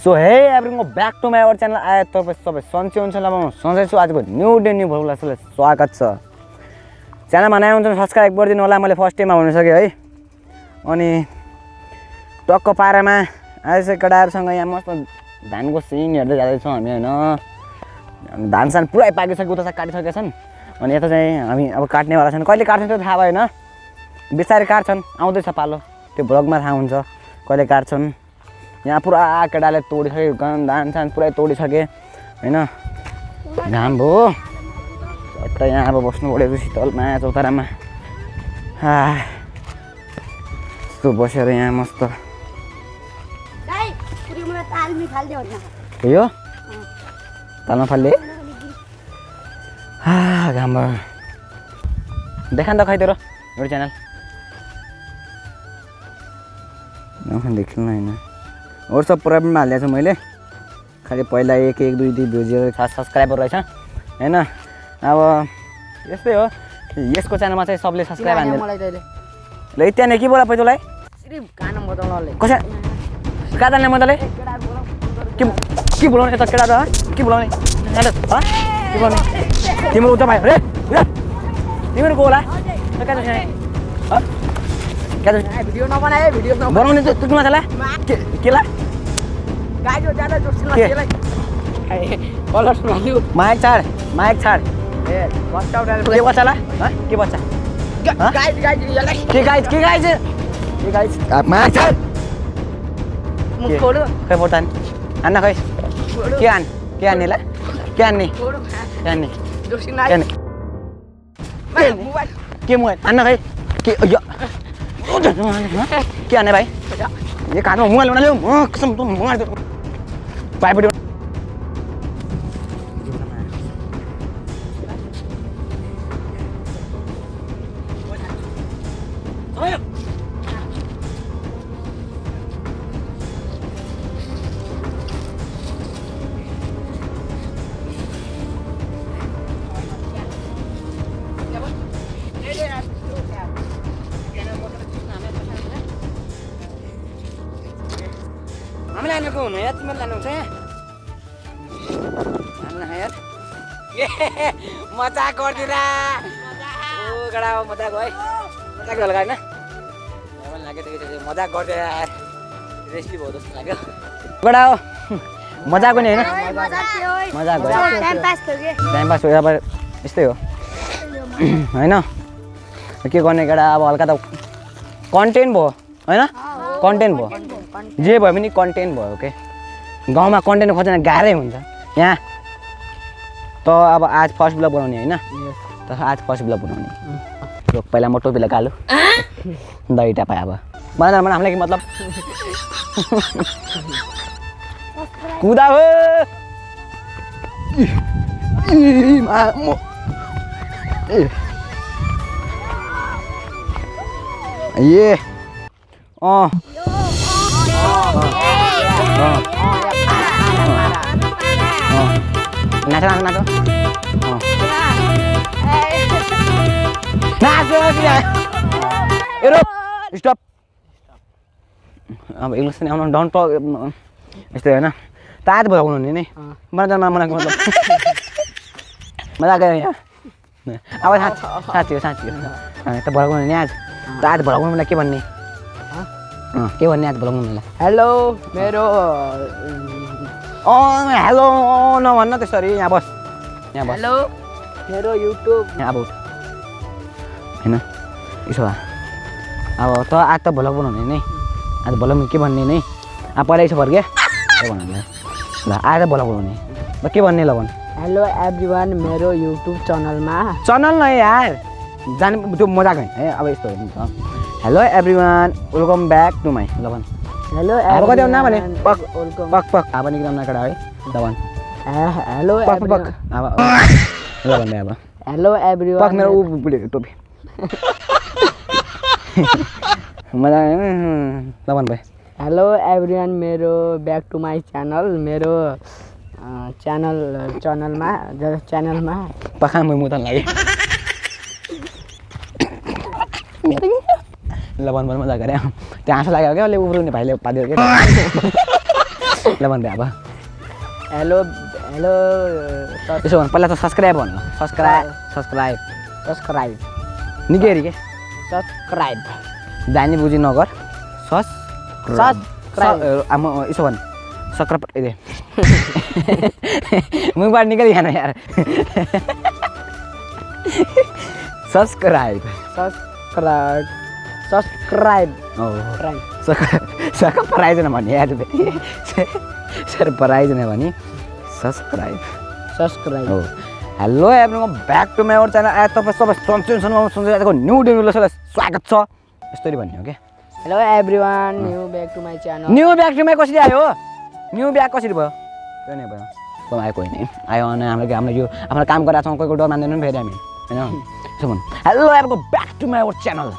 so hey everything back to my our channel आए तपाईँ सबै सन्चै हुन्छ ल म सन्चै छु आजको न्यू डे न्यू भ्लगलाई स्वागत छ च्यानलमा नयाँ हुन्छ सब्सक्राइब गरिदिनु होला मैले फर्स्ट टाइममा भनिसकेँ है अनि टक्क पारामा आएछ केटाहरूसँग यहाँ मस्त धानको सिन हेर्दै जाँदैछौँ हामी होइन धान सान पुरै पाकिसक्यो उता काटिसकेका छन् अनि यता चाहिँ हामी अब काट्नेवाला छन् कहिले काट्छ त्यो थाहा भएन बिस्तारै काट्छन् आउँदैछ पालो त्यो भ्लगमा थाहा हुन्छ कहिले काट्छन् यहाँ पुरा केटाले तोडिसक्यो धान सान पुरै तोडिसके होइन घाम भयो त यहाँ अब बस्नु पऱ्यो शीतलमा चौतारामा यस्तो बसेर यहाँ मस्त यो तालमा फाल्ने घाम भयो देखा त खै तेरो एउटा च्यानल देखिनु होइन अरू सब पुरा पनि हालिदिएको छु मैले खालि पहिला एक एक दुई दुई भ्युज सब्सक्राइबर रहेछ होइन अब यस्तै हो यसको च्यानलमा चाहिँ सबले सब्सक्राइब हान्दैन ल त्यहाँ के बोला पैँतलाई कसै कहाँ जाने मजाले के बोलाउने त केटा त के बोलाउने के बोलाउने तिम्रो उता भाइ रे तिम्रो को होला भिडियो नबनाए भिडियो बनाउने चाहिँ तुमा चला केला माइक छाड ए बच्चा के बच्चा ला के बच्चा के गाइज माइक छाड मुख खोलो खै बोतान आन्न खै के आन्ने ला के आन्ने के मोबाइल आन्न खै के के आने भाइ ये कानमा मोबाइल बना ल्याऊ कसम त मोबाइल पाइपट्टि हामी लानुको हुनु यार तिमीले लानु छ यार मजाक गर्दिरा ओ गडा मजाक है मजाक होला हैन मलाई लाग्यो त्यो मजाक गर्दै यार रेस्ली भयो जस्तो लाग्यो गडा हो मजाक पनि हैन मजाक हो टाइम पास हो अब यस्तै हो हैन के गर्ने गडा अब हल्का त कन्टेन्ट भयो हैन कन्टेन्ट भयो जे भयो पनि कन्टेन्ट भयो के गाउँमा कन्टेन्ट खोज्न गाह्रै हुन्छ यहाँ त अब आज फर्स्ट ब्लग बनाउने होइन त आज फर्स्ट ब्लग बनाउने पहिला म टोपी लगालु दही टापाए अब बनाउँदा भने हामीलाई के मतलब कुदा हो ये स्टप अब इंग्लिश नहीं आउनु डोन्ट टक यस्तै हैन ताज भगाउनु नि नि मलाई मनाको मतलब मजाक गरे यहाँ अब साथी हो त भगाउनु नि आज ताज भगाउनु मलाई के भन्ने के भन्ने आज भगाउनु मलाई हेलो मेरो हेलो नभन्न त्यसरी यहाँ बस हेलो मेरो युट्युब यहाँ अब हैन यसो अब त आज त भ्लग बनाउने नै आज भ्लग के भन्ने नै अब पहिला यसो फर्के के भन्नु ल आज भ्लग बनाउने ल के भन्ने ल भन हेलो एभ्रीवन मेरो युट्युब च्यानल न यार जाने त्यो मजाक है अब यस्तो हुन्छ hello everyone welcome back to my ल भन हेलो अब कति आउन भने पक अब निक्राउन नकडा है ल भन हेलो पक अब ल भन्ने अब हेलो एभ्रीवन पक मेरो उ बुढेको टोपी मजा ल भन भाइ हेलो एभ्रीवन मेरो ब्याक टु माई च्यानल मेरो च्यानलमा पखा म मुतन लाग्यो ल भन मजा गरे त्यहाँ आँसु लाग्यो क्या उसले उब्रिने भाइले पादियो क्या ल भन्दै अब हेलो हेलो यसो भन्नु पहिला त सब्सक्राइब भन्नु सब्सक्राइब निकै के सब्सक्राइब जानी बुझी नगर सब्सक्राइब यसो भन्नु सब्सक्राइब दे मुखबाट निकालिहान यार सब्सक्राइब सरप्राइज भने यार सरप्राइज भने सब्सक्राइब हो hello everyone back to my our channel आज तपाईँ सबै सन्चै न्यू डेभलपलाई स्वागत छ यस्तरी भन्ने हो क्या hello everyone new back to my channel new back to my कसरी आयो न्यू ब्याक कसरी भयो त्यो नै भयो कोही आयो कोही नै आयो अनि हाम्रो यो आफ्नो काम गरेर छौँ कोही डर मान्दैन फेरि हामी होइन यसो भन्नु hello everyone back to my our channel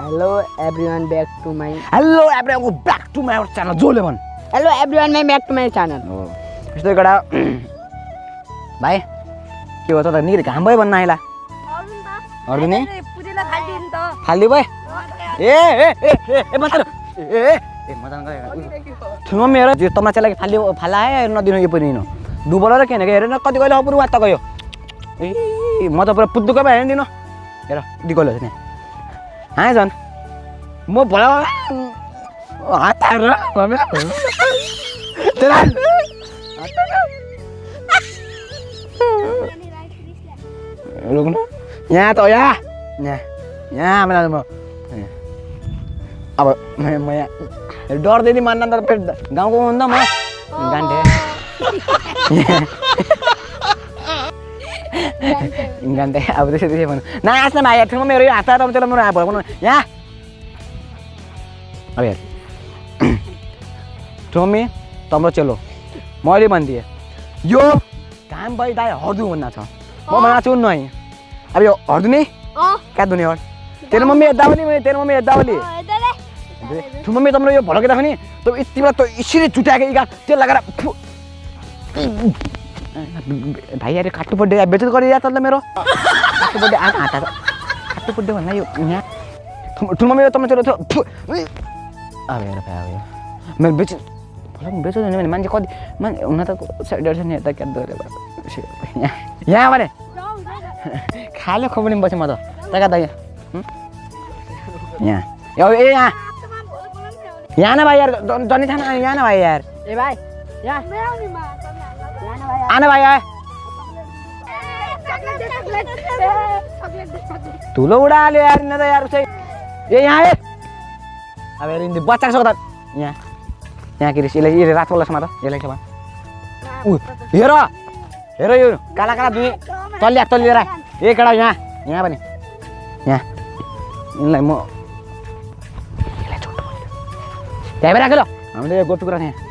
hello everyone back to my hello everyone back to my our channel जोले भन् hello everyone my back to my channel हो यस्तो एउटा भाइ के हो त निकै घाम भयो भन्न आइला अरू नि फालिदियो भयो ए मजा ठुलो मेरो तमाचालाई फाला नदिनु यो पनि डुबल र किन हेरेन कति कहिले अपुर वात गयो ए म त पुरा पुद्दुको पो हेर्नु दिनु हेर दिगोलो छ हाँ झन् म भोला रुक्नु यहाँ त यहाँ मलाई म अब म यहाँ डर्दै नि मान्न त फेरि गाउँको हुँदा म गान्ठे गान्ठे अब त्यसै भन्नु नाच्न भाइ ठुलो मेरो यो हात त्यसलाई मेरो हात भर्नु यहाँ अब हेर टोमी तम्रो चेलो मैले भनिदिएँ यो घाम भाइ दाइ हर्दु भन्ना छ म भन्न छु नै अब यो हर्दु नि क्या दुने हर तेरो मम्मी हेर्दा पनि ठुलो मम्मी तम्रो यो भडकेदा पनि त यति बेला त यसरी चुट्याएको इगा त्यो लगाएर भाइ यार काट्नु पर्ने बेचत गरेर या तल मेरो काट्नु पर्ने आँखा हात काट्नु पर्ने भन्दा यो यहाँ ठुलो मम्मी तम्रो चेलो थियो अब हेर भाइ अब मेरो बेचत बेचो भने मान्छे कति मान्छे हुन त साइडर छ नि यता क्या यहाँ भने खाले खोपडी बसेँ म त तका त यहाँ यहाँ न भाइ यार जन्नी थाहा यहाँ न भाइ यार ए भाइ आना भाइ यार ठुलो उडाल्यो यार न त यार उसै ए यहाँ हे अब हेर बच्चाको छ त यहाँ के यसले रातो लसमा त यसलाई छ हेर हेर यो काला काला दुई तल्लिएर एकवटा यहाँ पनि यहाँ यिनलाई म त्यहाँ राख्यो ल हामीले यो गोटुकुरा यहाँ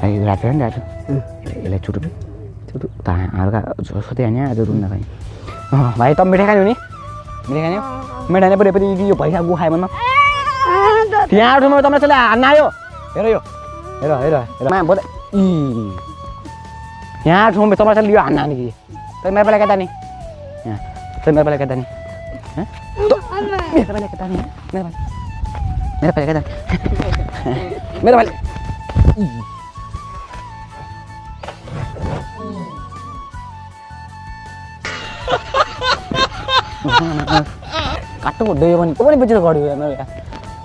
यो रातो नि रातो यसलाई छुटु त हल्का सोधे होइन आज रुन्न भाइ भाइ त मिठाई खाने हो नि मिठाई खाने मिठाई नै पऱ्यो पनि यो भैँसा गु खायो भन्नु यहाँ उठ्नु तपाईँ त्यसले हान्न आयो हेर यो हेर बोले यहाँ उठ्नु तपाईँ चाहिँ यो हान्न हाने कि तपाईँ मेरो पाला केटा नि यहाँ तपाईँ मेरो पाला केटा नि मेरो पाला केटा मेरो पाला काट्नु पर्दै भने तँ पनि बेचेर गऱ्यो मेरो यहाँ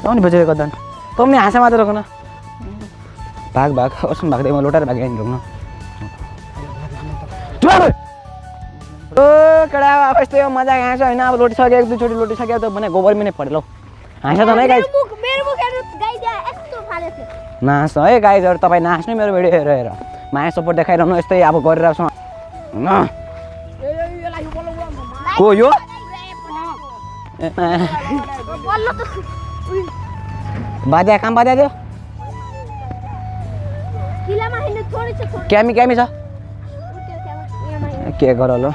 तँ पनि बेचेर गर्दा तँ पनि हाँसा मात्र रोक्न भाग असम भाग्दै म लोटाएर भागेँ रोक्न ओ केटा अब यस्तै हो मजा हाँस होइन अब लोटिसक्यो एक दुईचोटि लोटिसक्यो त भने गोबर पनि पऱ्यो ल हाँस त नै गाई नाच्छ है गाइजहरू तपाईँ नाच्नु मेरो भिडियो हेरेर माया सपोर्ट देखाइरहनु यस्तै अब गरिरहेको छ को यो बाजा काम बाजा दियो क्यामी छ के गर ल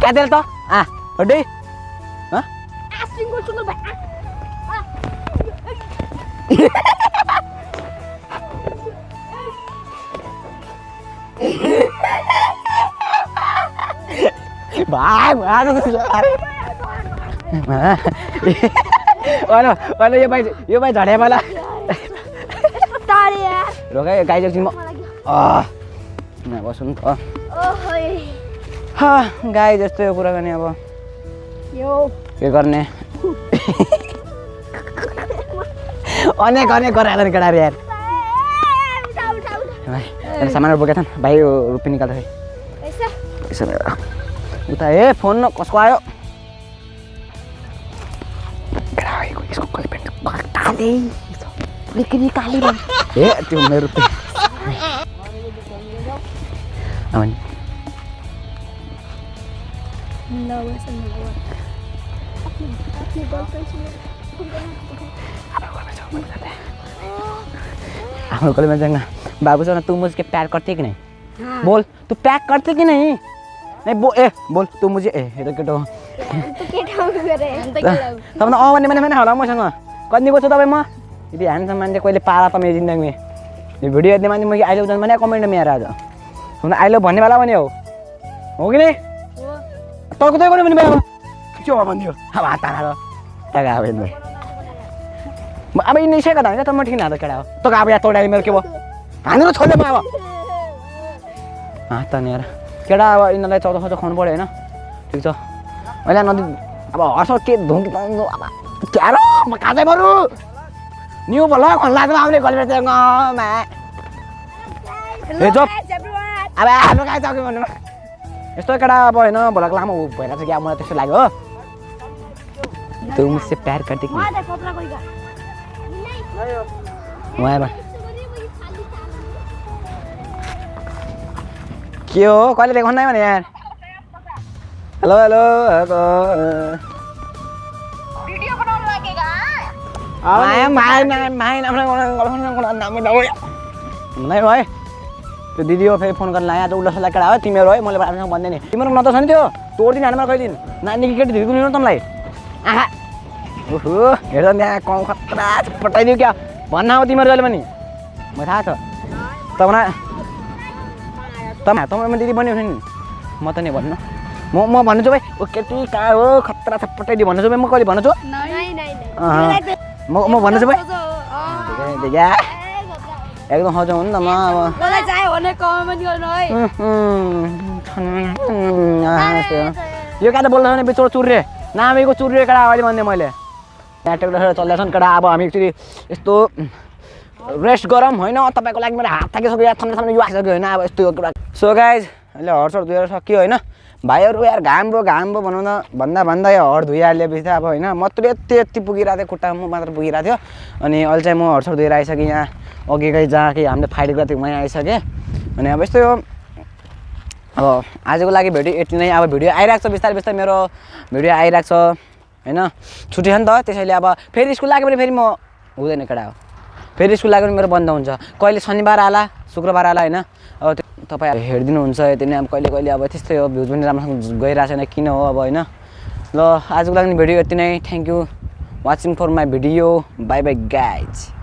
क्या दिएर त हड्डै भाग होइन यो भाइ झड्या पहिला रोक है गाई एकछिन म बस्नु नि त गाई जस्तो यो कुरा गर्ने अब के गर्ने अनेक गराएर नि केटाहरू यार सामानहरू बोकेको छ भाइ यो रुपियाँ निकाल्दाखेरि उता ए फोन कसको आयो ए त्यो मेरो रुपियाँ हाम्रो कॉलेज में जाएंगे बाबू से तू मुझे प्यार करती कि नहीं बोल तू प्यार करती कि नहीं नहीं बोल तू मुझे ये तो केटो तब ना भन्ने मैंने होला मसँग कतिको छु तपाईँ म यदि ह्यान्डसम मान्छे कहिले पारा त मेरो जिन्दगीमा यो भिडियो हेर्ने मान्छे मैले आई लभ भने कमेन्टमा मेरो आज हुन आई लभ भन्ने बेला पनि हो कि नि तँको त गर्नु भने बेला के हो भनिदियो अब हात हालेर टगा अब हेर्नु अब यिनी सेका धान्छ त म ठिक न केटा हो तँ अब यहाँ तोडाले मेरो के भयो हानेर छोड्यो म अब हात ताने यार केटा अब यिनीहरूलाई चौधो खुवाउनु पऱ्यो होइन ठिक छ अहिले नदी अब हर्ष के धुङ्की अब क्या र म काँचै मरु न्यू भला खल्लाको आउने गलेर त्यहाँ ए जब अब हाम्रो गाई चौकी भन्नु यस्तो केटा अब होइन भोलाको लामो भइरहेको छ क्या मलाई त्यस्तो लाग्यो हो तँ मुझसे प्यार करती कि के हो कहिले देखाउनु नै भने यार हेलो हेलो नहीं भाइ त्यो दिदी हो फेरि फोन गर्न आज उल्लास केटा हो तिमीहरू है मैले राम्रोसँग भन्दै नि तिमीहरू न त छ नि त्यो तोड्दिन हानमा कहिदिन नानी केटी धिर्कुनु न तँलाई आहा ओहो हेर त्यहाँ कौँ खतरा पटाइदियो क्या भन्न हो तिमीहरू अहिले पनि म थाहा छ तपाईँ दिदी बन्यो भने नि म त नि भन्नु म भन्नु छु भाइ ओ केटी कहाँ हो खतरा छ पटाइदियो भन्नु छु भाइ म कहिले भन्नु छु म भन्नु छु भाइ एकदम हजुर हो नि त म यो क्या त बोल्दैछ भने बिचोड चुर्रे नामेको चुर्रे केटा अहिले भन्ने मैले यहाँ टेक्टर चल्दैछन् केटा अब हामी एकचोटि यस्तो रेस्ट गरौँ होइन तपाईँको लागि मेरो हात थाकिसक्यो या थम्ने यो आइसक्यो होइन अब यस्तो कुरा सो गाइज अहिले हर्सहरू धोएर सक्यो होइन भाइहरू यार घाम भयो भन्दा यो हर धोइहाल्यो पछि अब होइन मात्रै यति पुगिरहेको थियो खुट्टामा मात्र पुगिरहेको थियो अनि अहिले चाहिँ म हर्सहरू धोएर आइसकेँ यहाँ अघिकै जहाँ कि हामीले फाइट गरेको थियौँ यहाँ आइसकेँ अनि अब यस्तो यो अब आजको लागि भिडियो यति नै अब भिडियो आइरहेको छ बिस्तारै मेरो भिडियो आइरहेको छ होइन छुट्टी छ नि त त्यसैले अब फेरि स्कुल लाग्यो भने फेरि म हुँदैन केटा हो फेरि स्कुल लाग्यो भने मेरो बन्द हुन्छ कहिले शनिबार आला शुक्रबार आला होइन अब तपाईँ हेरिदिनुहुन्छ यति नै अब कहिले अब त्यस्तै हो भ्युज पनि राम्रोसँग गइरहेको छैन किन हो अब होइन ल आजको लागि भिडियो यति नै thank you watching for my video bye bye guys